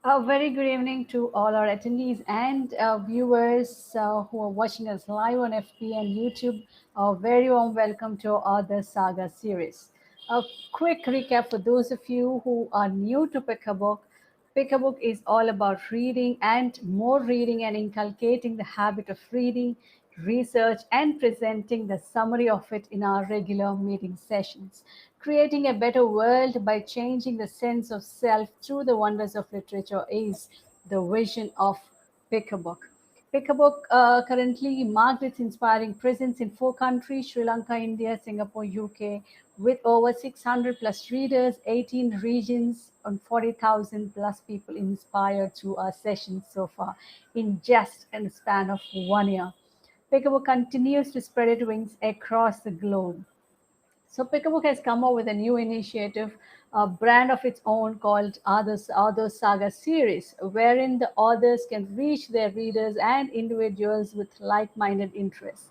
A very good evening to all our attendees and viewers who are watching us live on FB and YouTube. A very warm welcome to our the Saga series. A quick recap for those of you who are new to Pick a Book. Pick a Book is all about reading and more reading and inculcating the habit of reading, research, and presenting the summary of it in our regular meeting sessions. Creating a better world by changing the sense of self through the wonders of literature is the vision of Pick a Book. Pick a Book currently marked its inspiring presence in four countries: Sri Lanka, India, Singapore, UK, with over 600 plus readers, 18 regions, and 40,000 plus people inspired through our sessions so far in just a span of 1 year. Pick a Book continues to spread its wings across the globe. So Pickabook has come up with a new initiative, a brand of its own called Others Saga series, wherein the authors can reach their readers and individuals with like-minded interests.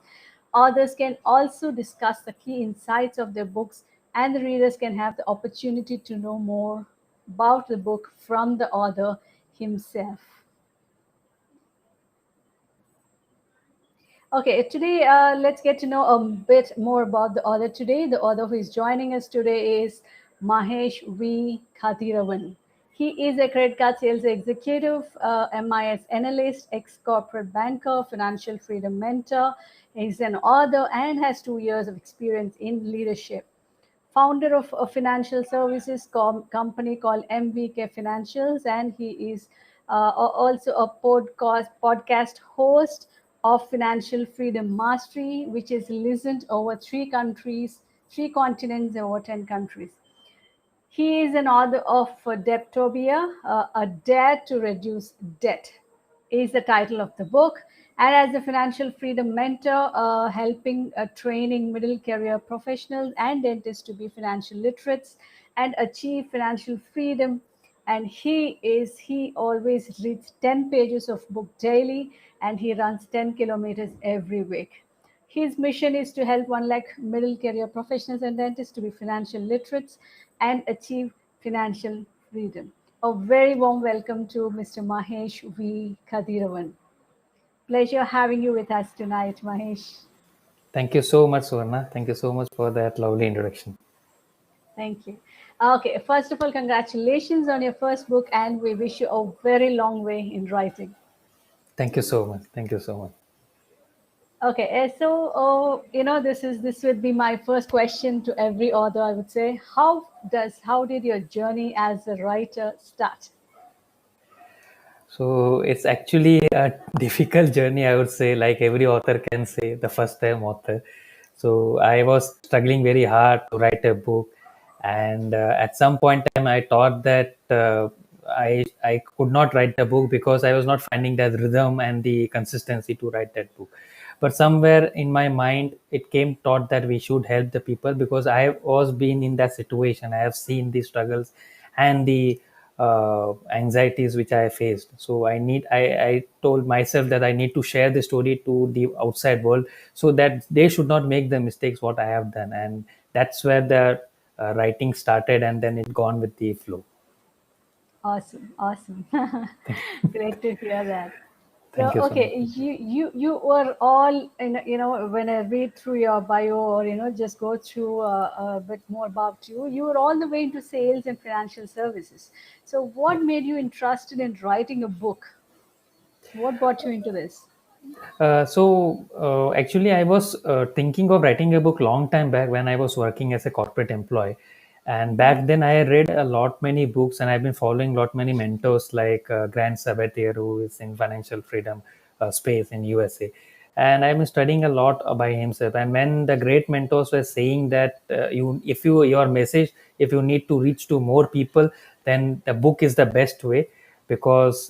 Authors can also discuss the key insights of their books, and the readers can have the opportunity to know more about the book from the author himself. Okay, today let's get to know a bit more about the author today. The author who is joining us today is Mahesh V. Khatiravan. He is a credit card sales executive, MIS analyst, ex corporate banker, financial freedom mentor. He's an author and has 2 years of experience in leadership. Founder of a financial services company called MVK Financials, and he is also a podcast host of Financial Freedom Mastery, which is listened over three countries, three continents, and over 10 countries. He is an author of Debtopia, A Dare to Reduce Debt, is the title of the book. And as a financial freedom mentor, helping training middle career professionals and dentists to be financial literates and achieve financial freedom. And he always reads 10 pages of book daily, and he runs 10 kilometers every week. His mission is to help 1 lakh middle career professionals and dentists to be financial literates and achieve financial freedom. A very warm welcome to Mr. Mahesh V. Kadiravan. Pleasure having you with us tonight, Mahesh. Thank you so much, Suvarna. Thank you so much for that lovely introduction. Thank you. Okay, first of all, congratulations on your first book, and we wish you a very long way in writing. Thank you so much. Thank you so much. Okay, this would be my first question to every author. I would say, how did your journey as a writer start? So it's actually a difficult journey, I would say, like every author can say, the first time author. So I was struggling very hard to write a book. And at some point in time, I thought that I could not write the book because I was not finding that rhythm and the consistency to write that book. But somewhere in my mind, it came thought that we should help the people because I was been in that situation. I have seen the struggles and the anxieties which I faced. So I told myself that I need to share the story to the outside world so that they should not make the mistakes what I have done. And that's where the writing started, and then it gone with the flow. Awesome, awesome. Great to hear that. So, Thank you so much. okay, you were all when I read through your bio or just go through a bit more about you, you were all the way into sales and financial services. So, what made you interested in writing a book? What got you into this? Actually, I was thinking of writing a book long time back when I was working as a corporate employee, and back then I read a lot many books, and I've been following lot many mentors like Grant Sabatier, who is in financial freedom space in USA, and I've been studying a lot by himself. And when the great mentors were saying that your message, if you need to reach to more people, then the book is the best way because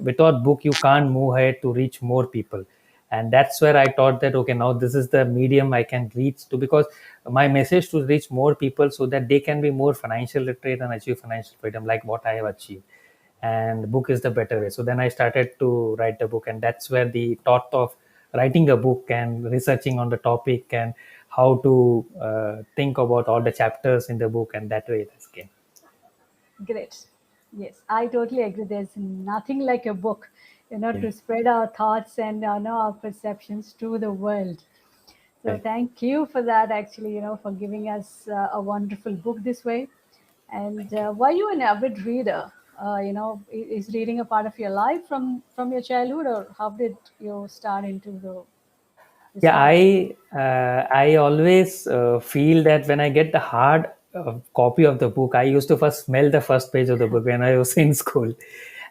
without book you can't move ahead to reach more people. And that's where I thought that okay, now this is the medium I can reach to, because my message to reach more people so that they can be more financial literate and achieve financial freedom like what I have achieved. And book is the better way. So then I started to write a book, and that's where the thought of writing a book and researching on the topic and how to think about all the chapters in the book, and that way it has came. Great. Yes, I totally agree. There's nothing like a book, Yeah, to spread our thoughts and know our perceptions to the world. So right. thank you for that, actually, for giving us a wonderful book this way. And Thank you. were you an avid reader? Is reading a part of your life from your childhood, or how did you start into this Yeah, hobby? I always feel that when I get the hard copy of the book, I used to first smell the first page of the book when I was in school,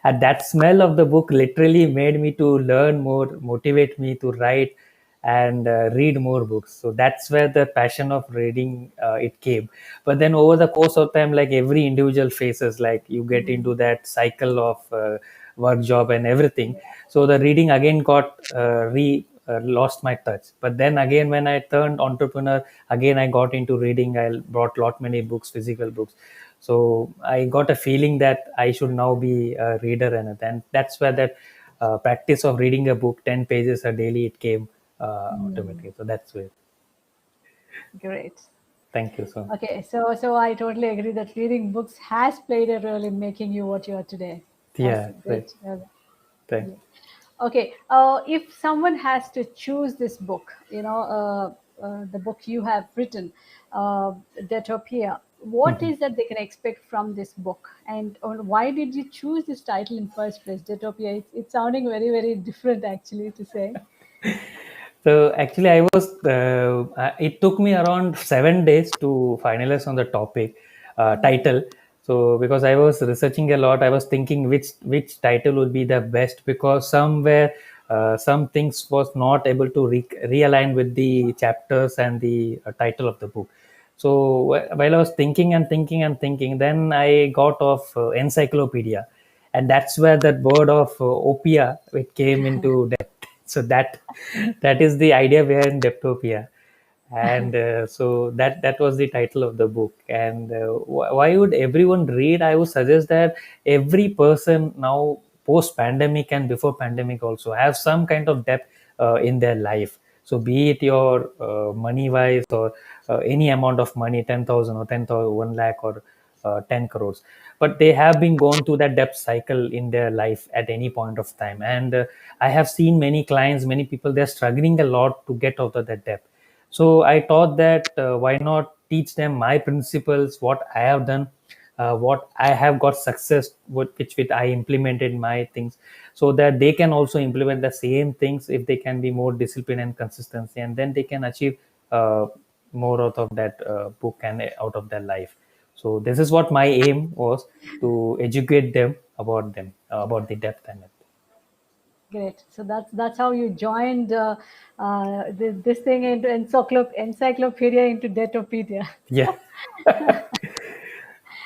and that smell of the book literally made me to learn more, motivate me to write and read more books. So that's where the passion of reading it came. But then over the course of time, like every individual faces, like you get into Mm, that cycle of work, job, and everything. yeah. So the reading again got re lost my touch. But then again, when I turned entrepreneur, again I got into reading. I brought lot many books, physical books. So I got a feeling that I should now be a reader, and that's where that practice of reading a book 10 pages a daily it came Mm, automatically. So that's where. great. Thank you so much. Okay, so I totally agree that reading books has played a role in making you what you are today. Yeah, Awesome, right. great. Thank. Brilliant. Okay, if someone has to choose this book, the book you have written, Detopia, what is that they can expect from this book, and why did you choose this title in first place, Detopia? It's sounding very, very different, actually, to say. So actually, it took me around 7 days to finalize on the topic title. So because I was researching a lot, I was thinking which title would be the best, because somewhere some things was not able to realign with the chapters and the title of the book. So while I was thinking and thinking and thinking, then I got off encyclopedia, and that's where that word of opia it came into depth. So that is the idea behind Deptopia, and so that was the title of the book. And why would everyone read? I would suggest that every person now, post pandemic and before pandemic, also have some kind of depth in their life. So be it your money wise, or any amount of money, 10,000 or 10,000, 1 lakh, or 10 crores, but they have been gone through that debt cycle in their life at any point of time. And I have seen many clients, many people, they're struggling a lot to get out of that debt. So I thought that why not teach them my principles, what I have done, what I have got success, which I implemented my things, so that they can also implement the same things if they can be more disciplined and consistency, and then they can achieve uh, more out of that book and out of their life. So this is what my aim was, to educate them about the depth and it. Great. So that's how you joined this thing into encyclopedia into Detopedia. Yeah.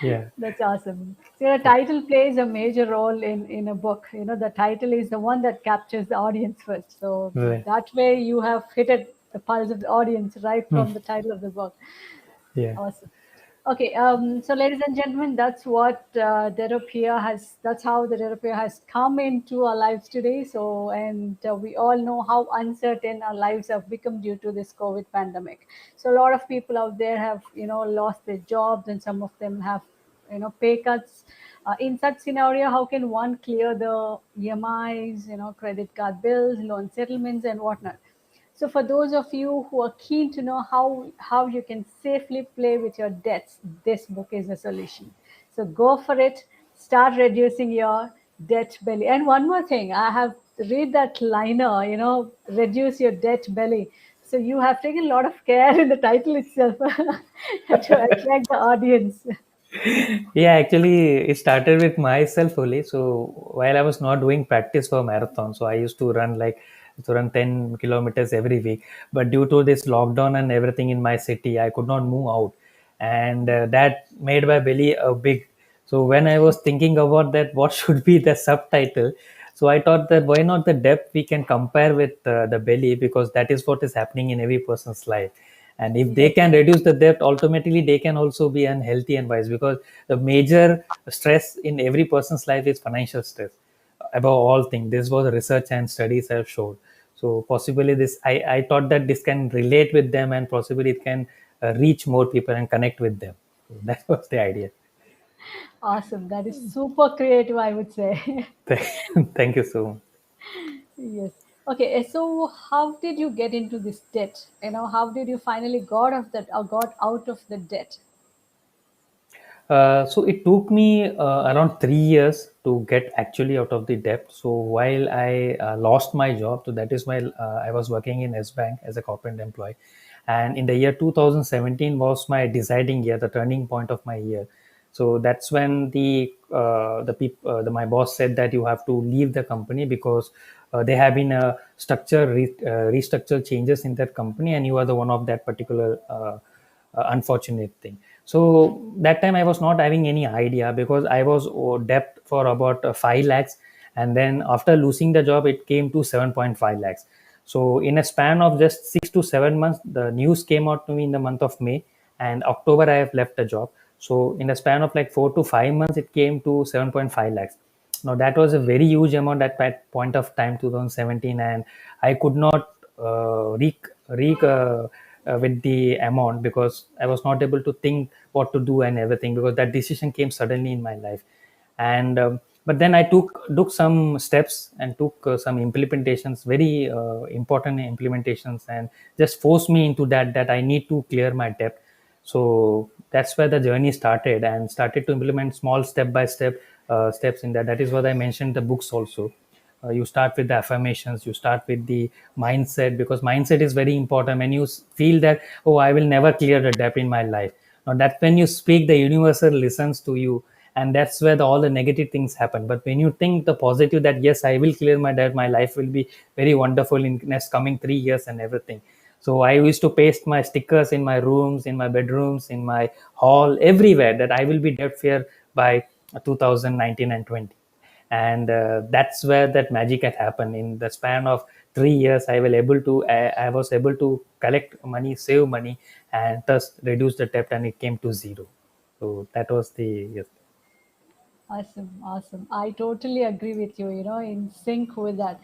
Yeah. That's awesome. So the title plays a major role in a book. The title is the one that captures the audience first. So Right. that way you have hit it, the pulse of the audience right Hmm. from the title of the book. Yeah. Awesome. Okay, so ladies and gentlemen, that's what Deropia has. That's how the Deropia has come into our lives today. So, and we all know how uncertain our lives have become due to this COVID pandemic. So, a lot of people out there have, lost their jobs, and some of them have, pay cuts. In such scenario, how can one clear the EMIs, credit card bills, loan settlements, and whatnot? So for those of you who are keen to know how you can safely play with your debts, this book is a solution. So go for it. Start reducing your debt belly. And one more thing, I have read that liner, reduce your debt belly. So you have taken a lot of care in the title itself to attract the audience. Yeah, actually, it started with myself only. So while I was not doing practice for marathon, so I used to run to run 10 kilometers every week. But due to this lockdown and everything in my city, I could not move out, and that made my belly a big. So when I was thinking about that, what should be the subtitle? So I thought that why not the depth we can compare with the belly, because that is what is happening in every person's life. And if they Yes, can reduce the debt, ultimately they can also be unhealthy and wise, because the major stress in every person's life is financial stress above all things. This was research and studies have showed. So possibly I thought that this can relate with them, and possibly it can reach more people and connect with them. So that was the idea. Awesome. That is super creative, I would say. Thank you so much. Yes. Okay. So how did you get into this debt? How did you finally got of that or got out of the debt? So it took me around 3 years to get actually out of the debt. So while I lost my job, so that is why I was working in S Bank as a corporate employee, and in the year 2017 was my deciding year, the turning point of my year. So that's when my boss said that you have to leave the company because there have been restructure changes in that company, and you are the one of that particular. Unfortunate thing. So that time I was not having any idea because I was debt for about 5 lakhs, and then after losing the job it came to 7.5 lakhs. So in a span of just 6 to 7 months, the news came out to me in the month of May, and October I have left the job. So in a span of like 4 to 5 months it came to 7.5 lakhs. Now that was a very huge amount at that point of time, 2017, and I could not with the amount because I was not able to think what to do and everything because that decision came suddenly in my life. And but then I took some steps and took some implementations, very important implementations, and just forced me into that I need to clear my debt. So that's where the journey started, and started to implement small step by step steps in that. That is what I mentioned the books also. You start with the affirmations, you start with the mindset, because mindset is very important. When you feel that, oh, I will never clear the debt in my life, now that when you speak, the universe listens to you, and that's where all the negative things happen. But when you think the positive, that yes, I will clear my debt, my life will be very wonderful in next coming 3 years and everything. So I used to paste my stickers in my rooms, in my bedrooms, in my hall, everywhere, that I will be debt free by 2019 and 20. And that's where that magic had happened. In the span of 3 years, I was able to collect money, save money, and thus reduce the debt, and it came to zero. So that was the, yes. Awesome, awesome. I totally agree with you, in sync with that.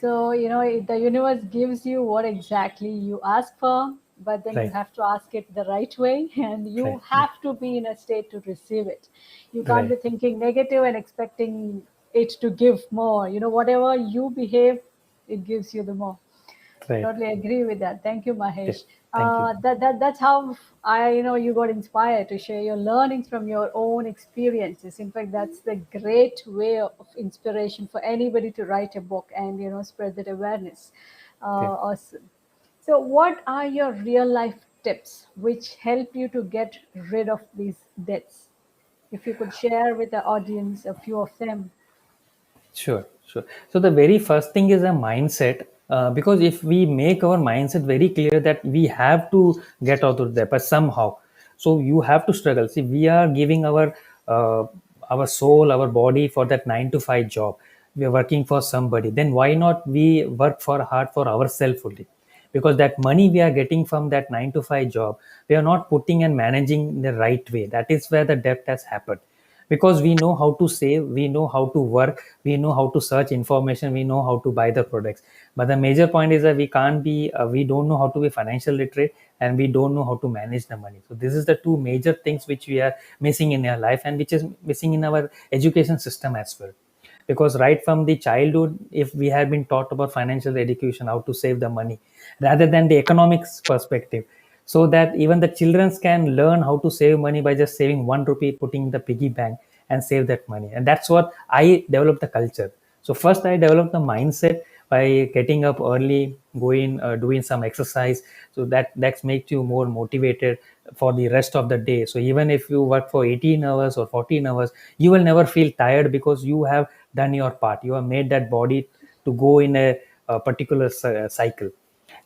So, the universe gives you what exactly you ask for, but then you Right, have to ask it the right way, and you right, have to be in a state to receive it. You can't right, be thinking negative and expecting it to give more. Whatever you behave, it gives you the more. right. Totally agree with that. Thank you, Yeah, Mahesh. thank you. That's how you got inspired to share your learnings from your own experiences. In fact, that's the great way of inspiration for anybody to write a book and spread that awareness. Yeah. Awesome. So, what are your real life tips which help you to get rid of these debts? If you could share with the audience a few of them. Sure, sure. So the very first thing is a mindset, because if we make our mindset very clear that we have to get out of there, but somehow, so you have to struggle. See, we are giving uh, our soul, our body for that 9 to 5 job. We are working for somebody. Then why not we work for hard for ourselves only? Because that money we are getting from that 9 to 5 job, we are not putting and managing in the right way. That is where the debt has happened, because we know how to save, we know how to work, we know how to search information, we know how to buy the products. But the major point is that we don't know how to be financial literate, and we don't know how to manage the money. So this is the two major things which we are missing in our life, and which is missing in our education system as well. Because right from the childhood, if we have been taught about financial education, how to save the money rather than the economics perspective, so that even the children can learn how to save money by just saving 1 rupee, putting in the piggy bank, and save that money. And that's what I developed the culture. So first I developed the mindset by getting up early, going doing some exercise, so that makes you more motivated for the rest of the day. So even if you work for 18 hours or 14 hours, you will never feel tired, because you have done your part, you have made that body to go in a particular cycle.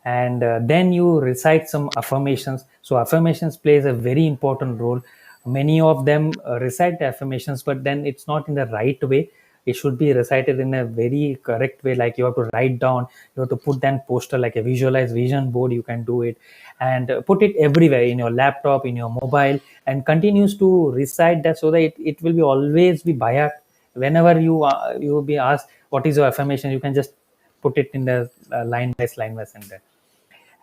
And then you recite some affirmations. So affirmations plays a very important role. Many of them recite the affirmations, but then it's not in the right way. It should be recited in a very correct way, like you have to write down, you have to put that poster like a visualize vision board, you can do it. And put it everywhere, in your laptop, in your mobile, and continues to recite that, so that it will be always be by heart. Whenever you will be asked what is your affirmation, you can just put it in the line by sentence.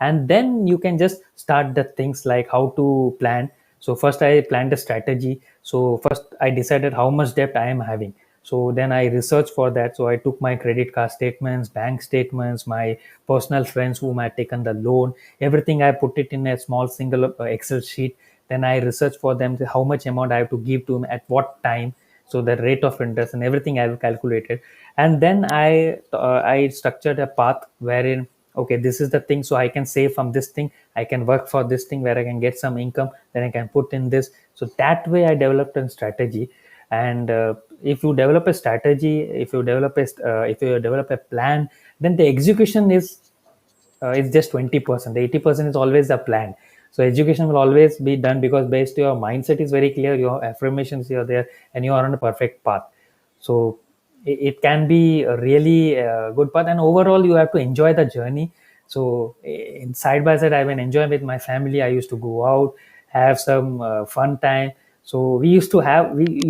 And then you can just start the things like how to plan. So first I planned a strategy. So first I decided how much debt I am having. So then I researched for that. So I took my credit card statements, bank statements, my personal friends whom I had taken the loan, everything. I put it in a small single Excel sheet. Then I researched for them how much amount I have to give to them at what time. So the rate of interest and everything I've calculated. And then I structured a path wherein, okay, this is the thing, so I can save from this thing, I can work for this thing where I can get some income, then I can put in this. So that way I developed a strategy. And if you develop a strategy, if you develop a plan, then the execution is just 20%. The 80% is always the plan. So education will always be done because based your mindset is very clear, your affirmations are there, and you are on a perfect path. So it can be a really good path, and overall you have to enjoy the journey. So in side by side, I've been enjoying with my family. I used to go out, have some fun time. So we you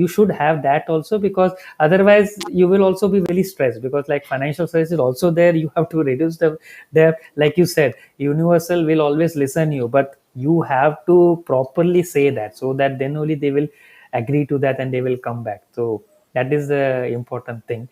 should have that also, because otherwise you will also be very stressed, because like financial stress is also there. You have to reduce the debt. Like you said, universal will always listen you, but you have to properly say that, so that then only they will agree to that and they will come back. So that is the important thing.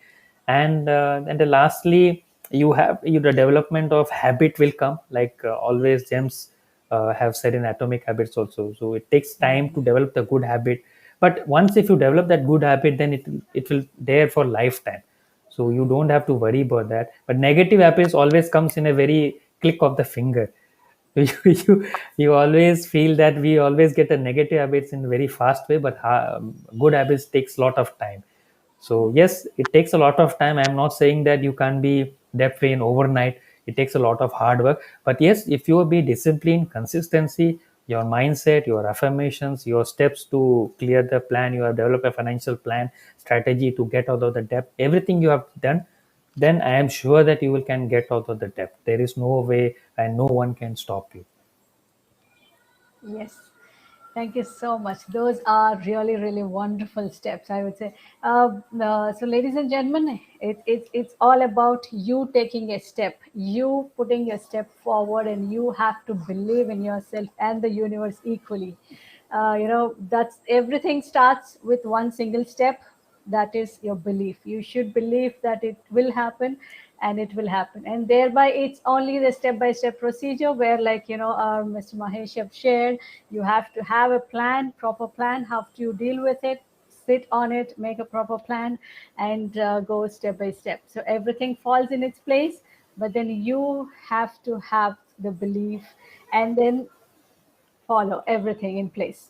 And lastly, the development of habit will come, like always James have said in Atomic Habits also. So it takes time to develop the good habit, but once if you develop that good habit, then it will there for lifetime. So you don't have to worry about that. But negative habits always comes in a very click of the finger. You always feel that we always get a negative habits in a very fast way, but good habits takes a lot of time. So yes, it takes a lot of time. I'm not saying that you can't be debt free in overnight. It takes a lot of hard work. But yes, if you be disciplined, consistency, your mindset, your affirmations, your steps to clear the plan, you have developed a financial plan, strategy to get out of the debt, everything you have done, then I am sure that you will can get out of the debt. There is no way and no one can stop you. Yes. Thank you so much. Those are really, really wonderful steps, I would say. So, ladies and gentlemen, it's all about you taking a step, you putting your step forward, and you have to believe in yourself and the universe equally. That's everything starts with one single step, that is your belief. You should believe that it will happen, and it will happen, and thereby it's only the step by step procedure where, like, our Mr. Mahesh have shared. You have to have a plan, proper plan, how to deal with it, sit on it, make a proper plan, and go step by step, so everything falls in its place. But then you have to have the belief, and then follow everything in place.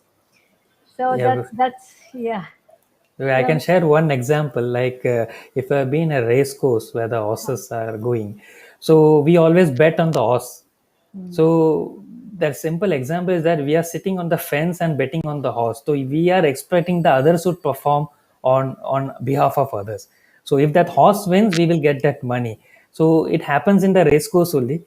So Yeah, that's yeah. I can So share one example. Like if I've been a race course where the horses are going, so we always bet on the horse. So that simple example is that we are sitting on the fence and betting on the horse. So we are expecting the others to perform on behalf of others. So if that horse wins, we will get that money. So it happens in the race course only.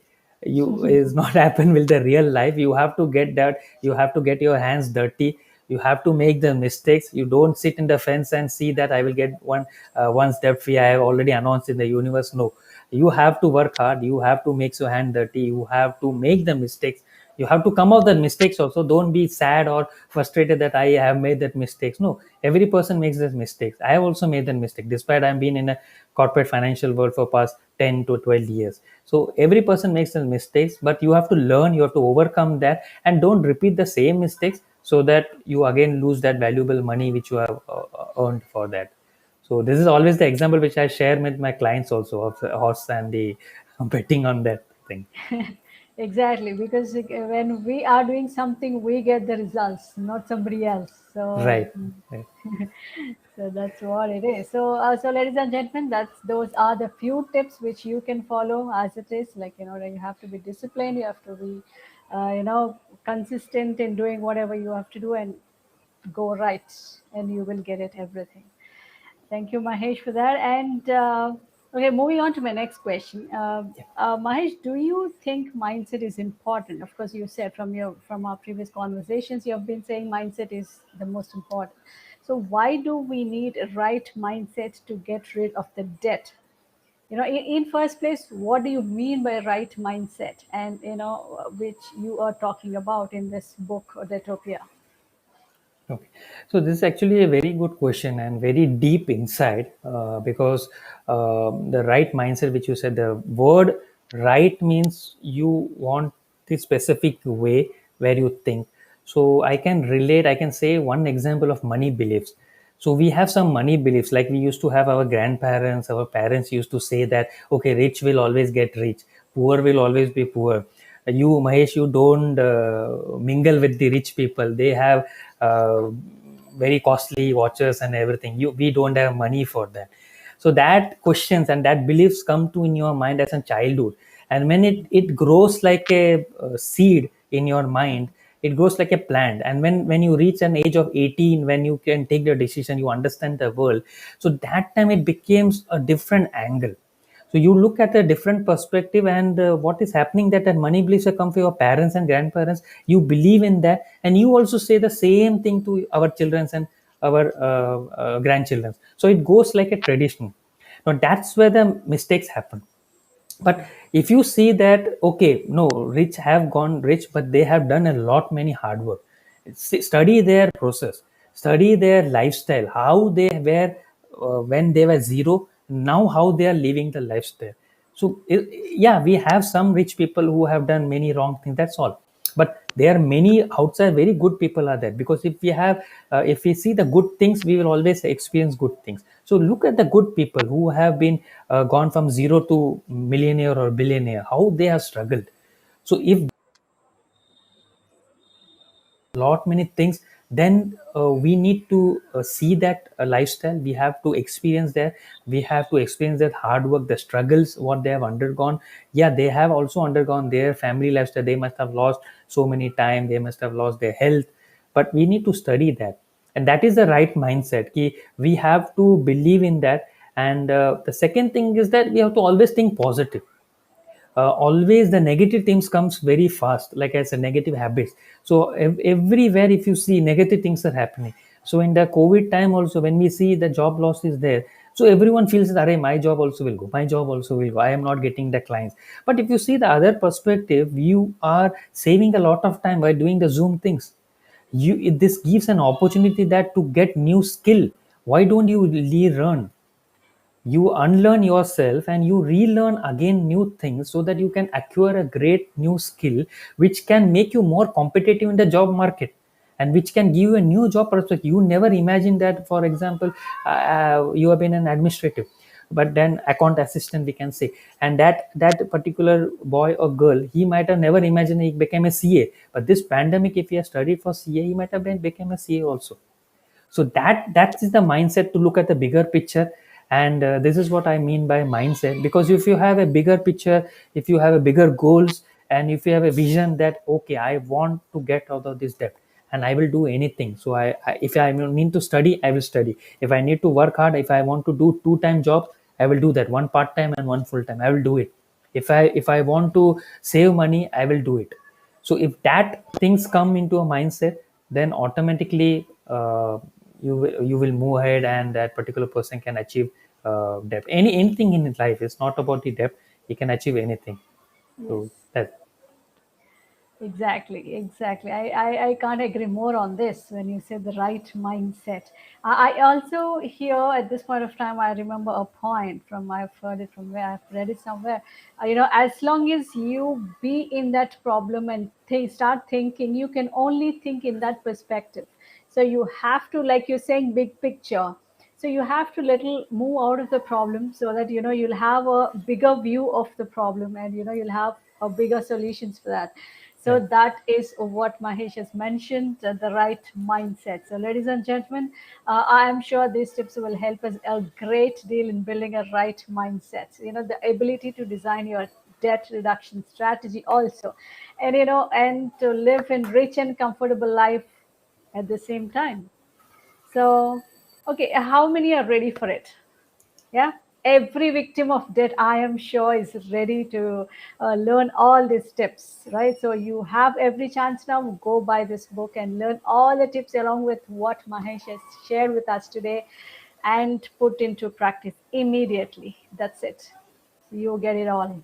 You is not happen with the real life. You have to get that. You have to get your hands dirty. You have to make the mistakes. You don't sit in the fence and see that I will get one step free. I have already announced in the universe. No, you have to work hard. You have to make your hand dirty. You have to make the mistakes. You have to come out the mistakes also. Don't be sad or frustrated that I have made that mistakes. No, every person makes those mistakes. I have also made that mistake, despite I've been in a corporate financial world for past 10 to 12 years. So every person makes the mistakes, but you have to learn, you have to overcome that, and don't repeat the same mistakes, so that you again lose that valuable money which you have earned for that. So this is always the example which I share with my clients also, of the horse and the betting on that thing. exactly, because when we are doing something, we get the results, not somebody else. So, Right. Right. so that's what it is. So, ladies and gentlemen, those are the few tips which you can follow as it is. Like, you have to be disciplined, you have to be, consistent in doing whatever you have to do, and go right, and you will get it everything. Thank you, Mahesh, for that. And okay, moving on to my next question. Mahesh, do you think mindset is important? Of course, you said from our previous conversations, you have been saying mindset is the most important. So why do we need a right mindset to get rid of the debt? In first place, what do you mean by right mindset? And which you are talking about in this book, Detopia? Okay, so this is actually a very good question and very deep insight, because the right mindset, which you said, the word right means you want the specific way where you think. So I can relate, I can say one example of money beliefs. So we have some money beliefs, like we used to have our grandparents, our parents used to say that, okay, rich will always get rich, poor will always be poor. You, Mahesh, you don't mingle with the rich people. They have uh, very costly watches and everything. We don't have money for that. So that questions and that beliefs come to in your mind as a childhood, and when it grows like a, seed in your mind, it grows like a plant. And when you reach an age of 18, when you can take the decision, you understand the world, so that time it becomes a different angle. So you look at a different perspective, and what is happening, that money beliefs have come from your parents and grandparents. You believe in that, and you also say the same thing to our children and our grandchildren. So it goes like a tradition. Now that's where the mistakes happen. But if you see that, okay, no, rich have gone rich, but they have done a lot many hard work. Study their process, study their lifestyle, how they were when they were zero, now how they are living the lifestyle. So yeah, we have some rich people who have done many wrong things, that's all. But there are many outside very good people are there, because if we see the good things, we will always experience good things. So look at the good people who have been gone from zero to millionaire or billionaire, how they have struggled. So if lot many things, then we need to see that lifestyle, we have to experience that, we have to experience that hard work, the struggles what they have undergone. Yeah, they have also undergone their family lifestyle, they must have lost so many time, they must have lost their health. But we need to study that, and that is the right mindset. We have to believe in that. And the second thing is that we have to always think positive. Always the negative things comes very fast, like I said, negative habits. So everywhere if you see, negative things are happening. So in the COVID time also, when we see the job loss is there, so everyone feels that, my job also will go, my job also will go, I am not getting the clients. But if you see the other perspective, you are saving a lot of time by doing the Zoom things. This gives an opportunity that to get new skill. Why don't you relearn? You unlearn yourself and you relearn again new things, so that you can acquire a great new skill, which can make you more competitive in the job market, and which can give you a new job prospect. You never imagined that. For example, you have been an administrative, but then account assistant we can say, and that particular boy or girl, he might have never imagined he became a CA. But this pandemic, if he has studied for CA, he might have been become a CA also. So that is the mindset, to look at the bigger picture. And this is what I mean by mindset, because if you have a bigger picture, if you have a bigger goals, and if you have a vision that, okay, I want to get out of this debt, and I will do anything. So if I need to study, I will study. If I need to work hard, if I want to do two-time jobs, I will do that, one part-time and one full-time, I will do it. If I want to save money, I will do it. So if that things come into a mindset, then automatically you will move ahead, and that particular person can achieve depth. Anything in his life, it's not about the depth, he can achieve anything. Yes. So that. Exactly, exactly. I can't agree more on this when you say the right mindset. I also hear at this point of time, I remember a point from, I've heard it from where I've read it somewhere. As long as you be in that problem and start thinking, you can only think in that perspective. So you have to, like you're saying, big picture. So you have to little move out of the problem, so that you'll have a bigger view of the problem, and you'll have a bigger solutions for that. So Right. that is what Mahesh has mentioned, the right mindset. So, ladies and gentlemen, I am sure these tips will help us a great deal in building a right mindset. The ability to design your debt reduction strategy also, and and to live in rich and comfortable life at the same time. So, okay, how many are ready for it? Yeah, every victim of debt, I am sure, is ready to learn all these tips, right? So you have every chance now. Go buy this book and learn all the tips along with what Mahesh has shared with us today, and put into practice immediately. That's it. You get it all.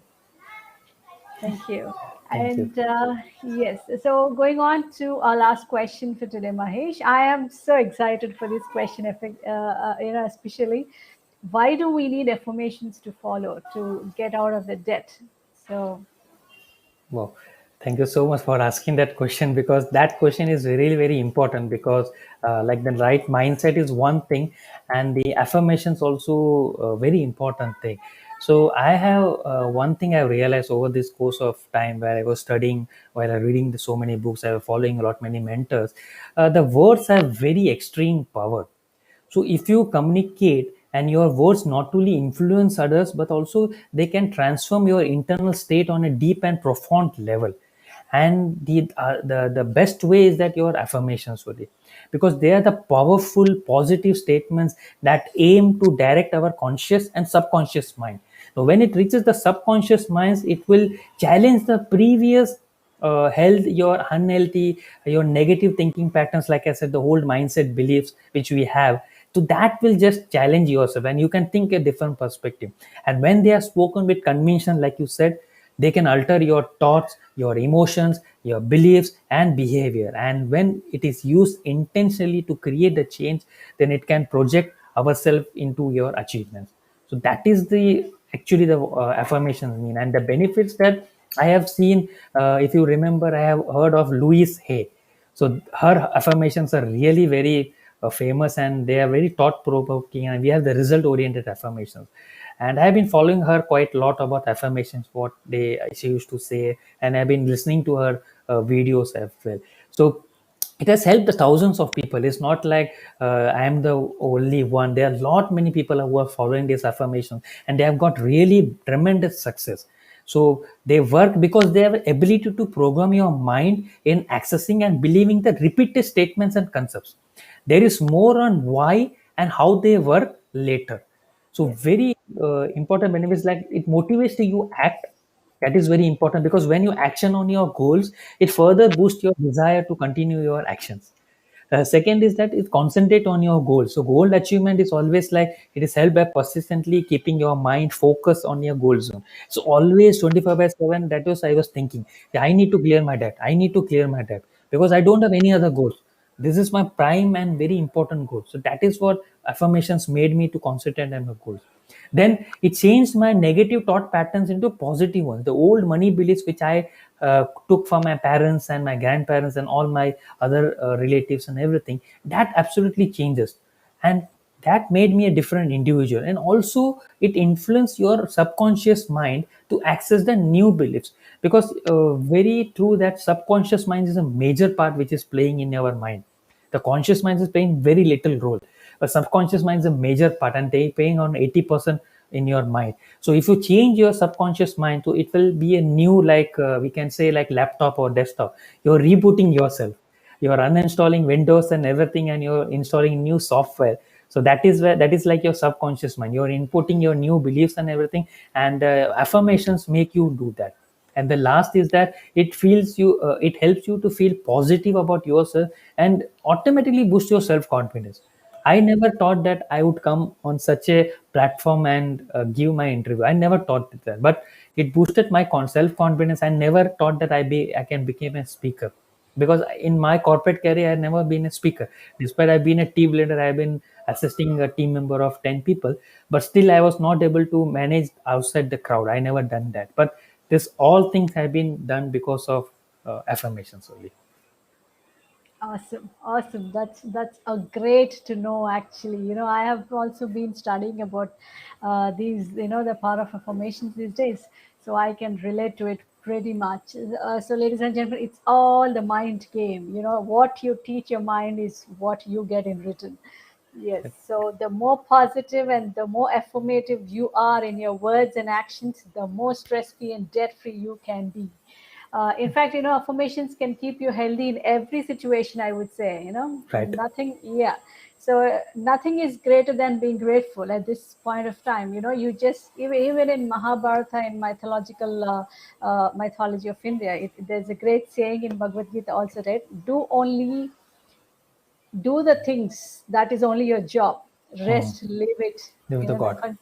Thank you. Thank you. And yes, so going on to our last question for today, Mahesh. I am so excited for this question, especially why do we need affirmations to follow to get out of the debt? So, Wow. Thank you so much for asking that question, because that question is really, very important, because like the right mindset is one thing, and the affirmations also a very important thing. So I have one thing I realized over this course of time where I was studying, while I reading so many books, I was following a lot many mentors. The words have very extreme power. So if you communicate, and your words not only influence others, but also they can transform your internal state on a deep and profound level. And the best way is that your affirmations will be, because they are the powerful positive statements that aim to direct our conscious and subconscious mind. Now when it reaches the subconscious minds, it will challenge the previous health, your unhealthy, your negative thinking patterns, like I said, the old mindset beliefs which we have. So that will just challenge yourself, and you can think a different perspective. And when they are spoken with conviction, like you said, they can alter your thoughts, your emotions, your beliefs and behavior. And when it is used intentionally to create the change, then it can project ourselves into your achievements. So that is the actually the affirmations mean, and the benefits that I have seen. If you remember, I have heard of Louise Hay. So her affirmations are really very famous, and they are very thought provoking, and we have the result oriented affirmations. And I have been following her quite a lot about affirmations, what they she used to say, and I've been listening to her videos as well. So it has helped the thousands of people. It's not like I am the only one. There are a lot many people who are following this affirmation, and they have got really tremendous success. So they work because they have ability to program your mind in accessing and believing the repeated statements and concepts. There is more on why and how they work later. So yes. very important benefits, like it motivates you to act. That is very important, because when you action on your goals, it further boosts your desire to continue your actions. Second is that it concentrate on your goal. So goal achievement is always like it is helped by persistently keeping your mind focused on your goal zone. So always 24/7. That was I was thinking. Yeah, I need to clear my debt. I need to clear my debt, because I don't have any other goals. This is my prime and very important goal. So that is what affirmations made me to concentrate on my goals. Then it changed my negative thought patterns into positive ones. The old money beliefs which I took from my parents and my grandparents and all my other relatives and everything, that absolutely changes. And that made me a different individual. And also it influenced your subconscious mind to access the new beliefs, because very true that subconscious mind is a major part which is playing in our mind. The conscious mind is playing very little role, but subconscious mind is a major part, and they paying on 80% in your mind. So if you change your subconscious mind, so it will be a new, like we can say, like laptop or desktop. You're rebooting yourself. You're uninstalling Windows and everything, and you're installing new software. So that is where, that is like your subconscious mind. You're inputting your new beliefs and everything, and affirmations make you do that. And the last is that it helps you to feel positive about yourself, and automatically boost your self confidence. I never thought that I would come on such a platform and give my interview. I never thought that, but it boosted my self confidence. I never thought that I can become a speaker, because in my corporate career I had never been a speaker. Despite I've been a team leader, I've been assisting a team member of 10 people, but still I was not able to manage outside the crowd. I never done that. But this all things have been done because of affirmations only. Awesome, awesome. That's a great to know. Actually, I have also been studying about these, the power of affirmations these days, so I can relate to it pretty much. So, ladies and gentlemen, it's all the mind game. What you teach your mind is what you get in return. Yes. So the more positive and the more affirmative you are in your words and actions, the more stress-free and debt-free you can be. In fact, affirmations can keep you healthy in every situation, I would say, Right. nothing, yeah. So nothing is greater than being grateful at this point of time. You just, even in Mahabharata, in mythology of India, there's a great saying in Bhagavad Gita also, right? Do the things that is only your job. Mm. Rest, leave it, Give the god.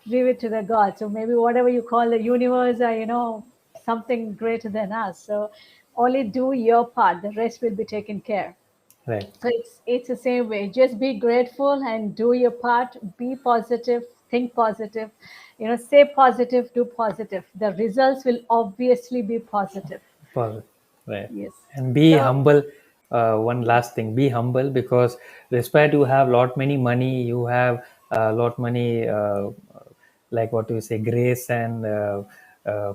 leave it to the god. So maybe whatever you call the universe, or something greater than us. So only do your part, the rest will be taken care. Right. So it's the same way. Just be grateful and do your part. Be positive, think positive, say positive, do positive. The results will obviously be positive. Positive. Right. Yes. And be So humble. One last thing, be humble, because despite you have lot many money, you have lot many like what you say, grace and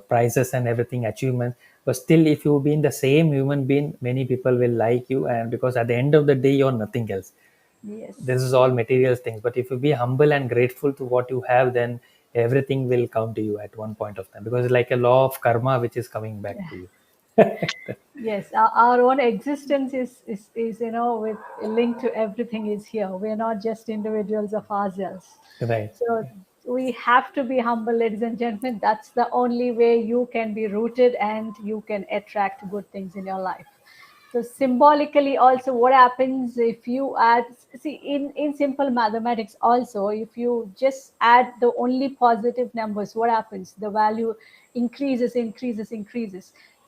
prizes and everything, achievements. But still, if you be in the same human being, many people will like you, and because at the end of the day, you're nothing else. This yes. is all material things. But if you be humble and grateful to what you have, then everything will come to you at one point of time, because it's like a law of karma which is coming back to you. Yes, our own existence is with linked to everything is here. We're not just individuals of ourselves. Right. So we have to be humble, ladies and gentlemen. That's the only way you can be rooted and you can attract good things in your life. So symbolically also, what happens if you add, see, in simple mathematics also, if you just add the only positive numbers, what happens? The value increases.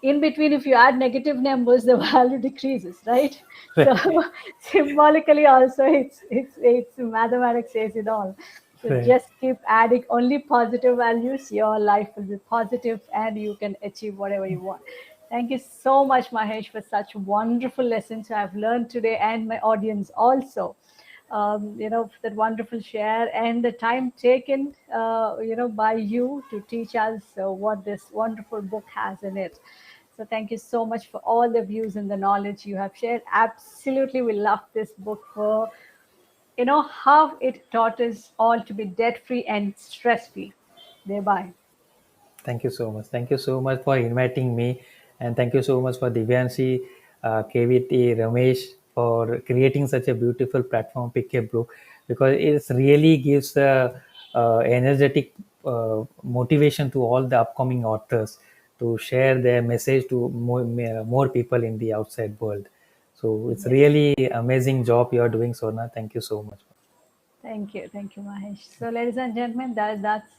In between, if you add negative numbers, the value decreases, right? So Right. symbolically also, it's mathematics says it all. So Right. just keep adding only positive values. Your life will be positive, and you can achieve whatever you want. Thank you so much, Mahesh, for such wonderful lessons I've learned today, and my audience also. That wonderful share and the time taken, by you to teach us what this wonderful book has in it. So thank you so much for all the views and the knowledge you have shared. Absolutely, we love this book for how it taught us all to be debt free and stress free thereby. Thank you so much. Thank you so much for inviting me, and thank you so much for Divyanshi, KVT, Ramesh, for creating such a beautiful platform, Pick a Book, because it really gives a energetic motivation to all the upcoming authors to share their message to more people in the outside world. So it's Yes. really amazing job you are doing, Sona. Thank you so much. Thank you, Mahesh. So, ladies and gentlemen, that's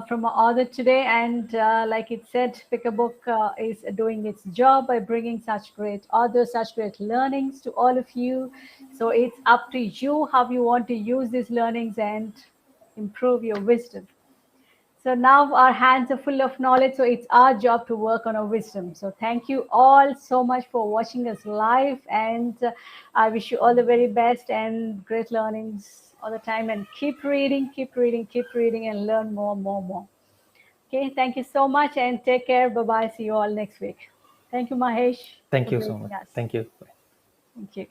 from our author today. And like it said, Pick a Book is doing its job by bringing such great authors, such great learnings to all of you. So, it's up to you how you want to use these learnings and improve your wisdom. So now our hands are full of knowledge, so it's our job to work on our wisdom. So thank you all so much for watching us live, and I wish you all the very best and great learnings all the time. And keep reading, and learn more. Okay, thank you so much, and take care. Bye bye. See you all next week. Thank you, Mahesh, Thank for you so gracing much. us. Thank you. Thank you.